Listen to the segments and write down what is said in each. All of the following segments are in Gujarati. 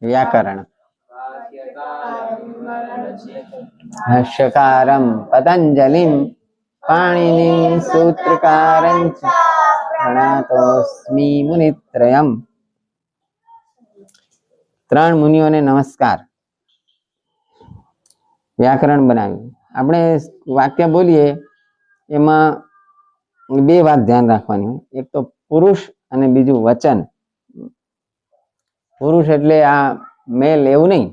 व्याकरण भाष्यकारं पतंजलिं पाणिनिं सूत्रकारं च प्रणतोऽस्मि मुनित्रयम्। ત્રણ મુનિઓને નમસ્કાર. વ્યાકરણ બનાવ્યું. આપણે વાક્ય બોલીએ એમાં બે વાત ધ્યાન રાખવાની હોય. એક તો પુરુષ અને બીજું વચન. પુરુષ એટલે આ મેલ એવું નહીં,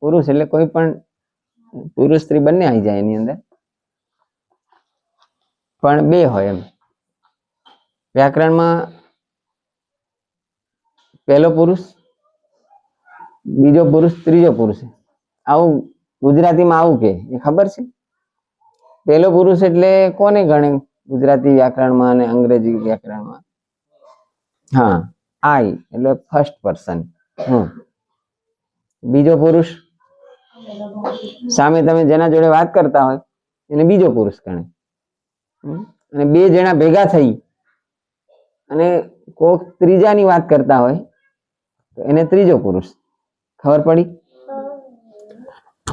પુરુષ એટલે કોઈ પણ પુરુષ સ્ત્રી બંને આવી જાય એની અંદર, પણ બે હોય એમ. વ્યાકરણમાં પહેલો પુરુષ, બીજો પુરુષ, ત્રીજો પુરુષ, આવું ગુજરાતીમાં આવું કે એ ખબર છે? પહેલો પુરુષ એટલે કોને ગણે ગુજરાતી વ્યાકરણમાં અને અંગ્રેજી વ્યાકરણમાં? હા, આઈ એટલે ફર્સ્ટ પર્સન. બીજો પુરુષ સામે તમે જેના જોડે વાત કરતા હોય એને બીજો પુરુષ ગણે. અને બે જણા ભેગા થઈ અને કોક ત્રીજાની વાત કરતા હોય તો એને ત્રીજો પુરુષ. ખબર પડી?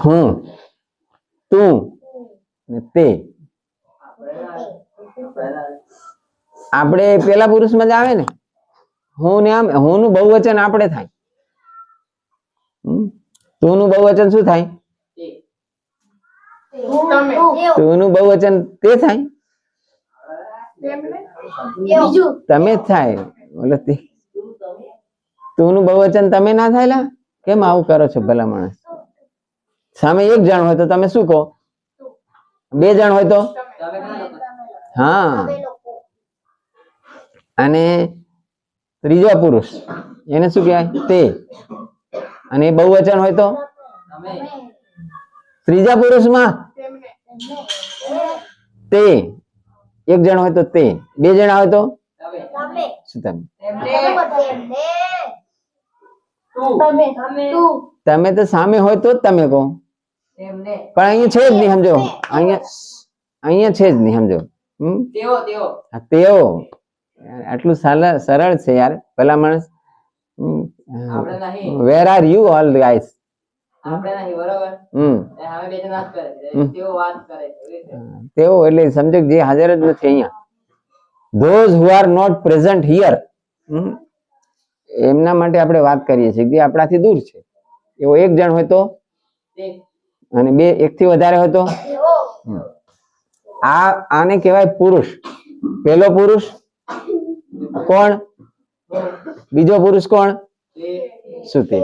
હું, તું ને તે. આપણે પેલા પુરુષમાં જ આવે ને. હું ને આમ, હું નું બહુવચન આપણે થાય. તું નું બહુવચન શું થાય? તું નું બહુવચન તે થાય, તમે જ થાય. બોલો તે તું નું બહુવચન તમે ના થાય લા? કેમ આવું કરો છો ભલા માણસ? સામે એક જણ હોય તો તમે શું કહો? બે જણ હોય તો હા. અને ત્રીજો પુરુષ એને શું કહેવાય? તે. અને બહુવચન હોય તો ત્રીજા પુરુષમાં તે. એક જણ હોય તો તે, બે જણા હોય તો શું? તમે તો સામે હોય તો જ તમે કહો, પણ અહીંયા છે જ નહીં. સમજો, અહીંયા છે જ નહીં. સમજો, તેઓ. આટલું સરળ છે યાર ભલા માણસ. Where are you all guys? તેઓ એટલે સમજો જે હાજર જ નથી અહીંયા. those who are not present here, એમના માટે આપણે વાત કરીએ છીએ કે આપણાથી દૂર છે. એવો એક જણ હોય તો, અને બે, એક થી વધારે હોય તો આને કહેવાય પુરુષ. પહેલો પુરુષ કોણ? બીજો પુરુષ કોણ? શું તે?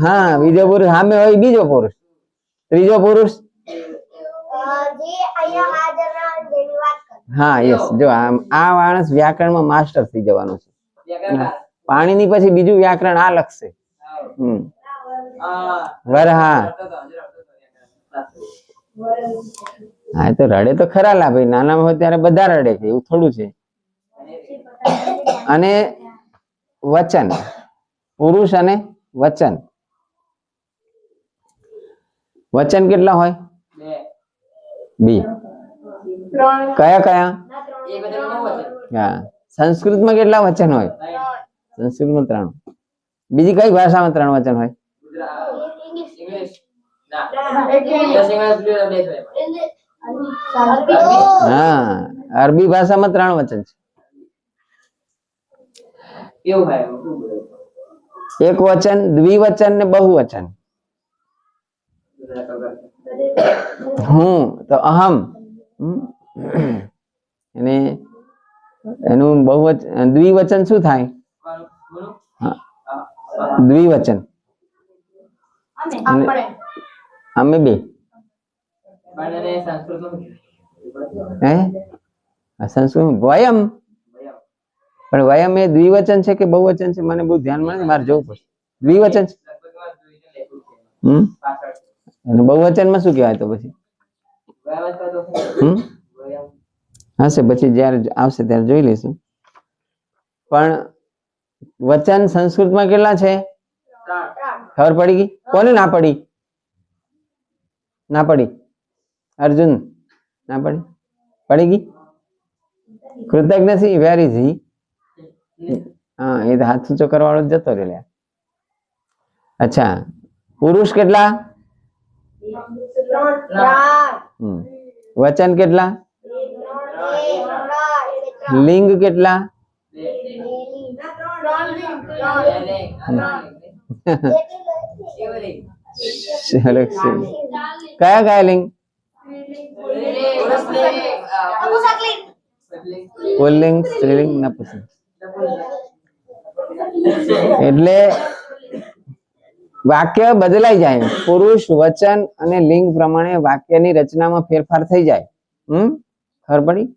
હા, બીજો પુરુષ સામે હોય બીજો પુરુષ. ત્રીજો પુરુષ હા, યસ. જો આ માણસ વ્યાકરણમાં માસ્ટર થઈ જવાનું છે. પાણીની પછી બીજું વ્યાકરણ આ લખશે. વરહા. હા, તો રડે તો ખરા લા ભાઈ. નાના હોય ત્યારે બધા રડે છે, એવું થોડું છે. અને વચન, પુરુષ અને વચન. વચન કેટલા હોય? બે. કયા કયા? હા, સંસ્કૃતમાં કેટલા વચન હોય? સંસ્કૃતમાં 3. બીજી કઈ ભાષામાં 3 વચન હોય? હા, અરબી ભાષામાં 3 વચન છે. એક વચન, દ્વિવચન ને બહુવચન. હું તો અહમ. અને એનું બહુવચન, દ્વિવચન શું થાય? દ્વિવચન અમે બે. સંસ્કૃત વયમ. પણ વયમ એ દ્વિવચન છે કે બહુવચન છે? મને બહુ ધ્યાનમાં નથી, મારે જોવું પડશે. દ્વિવચન છે. અને બહુવચનમાં શું કહેવાય તો પછી? હશે, પછી જયારે આવશે ત્યારે જોઈ લઈશું. પણ વચન સંસ્કૃતમાં કેટલા છે? ખબર પડી ગઈ? કોને ના પડી? ના પડી? અર્જુન ના પડી? પડી ગઈ? કૃતજ્ઞ છે. Where is he? હા એ તો હાથ ઊંચો કરવા વાળો જતો રહ્યો લ્યા. અચ્છા પુરુષ કેટલા? વચન કેટલા? લિંગ કેટલા? કયા કયા લિંગ? પુલ્લિંગ, સ્ત્રીલિંગ, નપુંસક. એટલે વાક્ય બદલાઈ જાય, પુરુષ વચન અને લિંગ પ્રમાણે વાક્યની રચનામાં ફેરફાર થઈ જાય. ખબર પડી?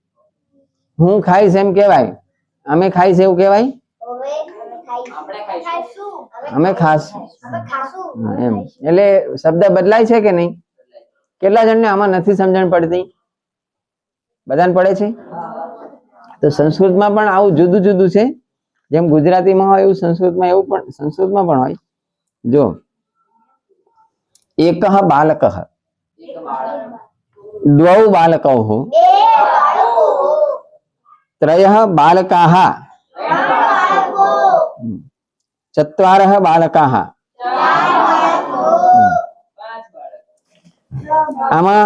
હું ખાઈશ એમ કેવાય, અમે ખાઈશ એવું કેવાય, અમે ખાશું એમ. એટલે શબ્દ બદલાય છે કે નહીં? કેટલા જણને આમાં નથી સમજણ પડતી? બધાને પડે છે? તો સંસ્કૃતમાં પણ આવું જુદું જુદું છે. જેમ ગુજરાતીમાં હોય એવું સંસ્કૃતમાં પણ હોય. જો એકઃ બાલકઃ, દ્વૌ બાલકૌ, ત્રયઃ બાલકાઃ, ચત્વારઃ બાલકાઃ. આમાં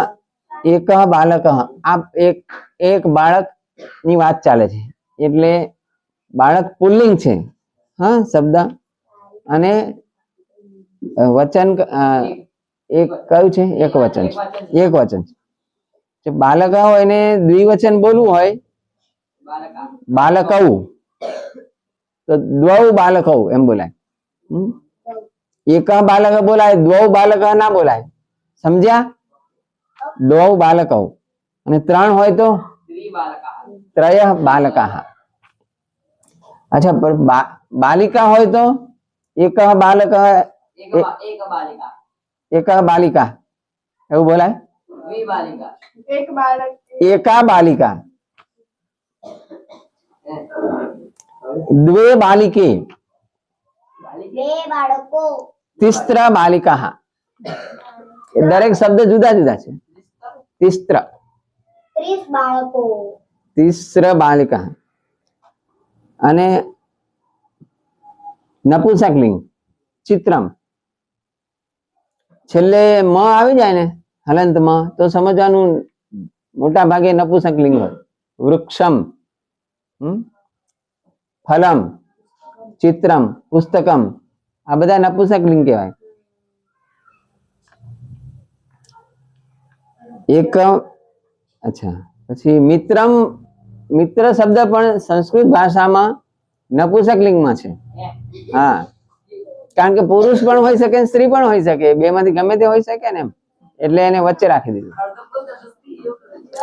એકઃ બાલકઃ, આ એક બાળક ની વાત ચાલે છે એટલે બાળક પુલ્લિંગ છે, હા શબ્દ. અને વચન એક કયું છે? એક વચન છે. એક વચન છે. બાલક હોય એને દ્વિવચન બોલવું હોય બાલકૌ, તો દ્વૌ બાલકૌ એમ બોલાય. એક બાલક બોલાય, દ્વૌ બાલક ના બોલાય. સમજ્યા? દ્વૌ બાલકૌ. અને ત્રણ હોય તો ત્રયઃ બાલકાઃ. અચ્છા બાલિકા હોય તો એકઃ બાલક, એકઃ બાલિકા એવું બોલાય. એકા બાલિકા, દ્વે બાલિકે, તિસ્ત્ર બાલિકાઃ. દરેક શબ્દ જુદા જુદા છે. તિસ્ત્ર, તિસ્ર બાલિકા. અને નપુંસકલિંગ ચિત્રમ, છેલ્લે મ આવી જાય ને હલંતમાં તો સમજવાનું મોટા ભાગે નપુંસકલિંગ હોય. વૃક્ષમ, ફલમ, ચિત્રમ, પુસ્તકમ, આ બધા નપુંસકલિંગ કહેવાય. એક અચ્છા પછી મિત્રમ, મિત્ર શબ્દ પણ સંસ્કૃત ભાષામાં નપુંસકલિંગમાં છે. હા, કારણ કે પુરુષ પણ હોઈ શકે, સ્ત્રી પણ હોઈ શકે, બે માંથી ગમે તે હોઈ શકે ને એમ. એટલે એને વચ્ચે રાખી દીધું.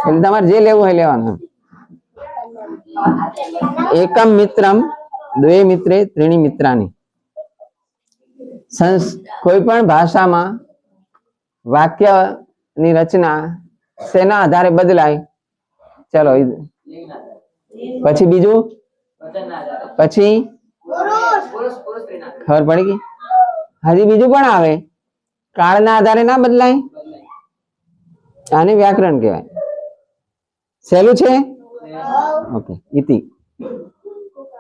એટલે તમારે જે લેવું હોય લેવાનું. એકમ મિત્રમ, દ્વે મિત્રે, ત્રીણી મિત્રાની. કોઈ પણ ભાષામાં વાક્યની રચના શેના આધારે બદલાય? ચલો પછી બીજું, પછી ખબર પડી ગઈ? હજી બીજું પણ આવે, કાળના આધારે ના બદલાય. આને વ્યાકરણ કહેવાય. સહેલું છે? ઓકે. ઇતિ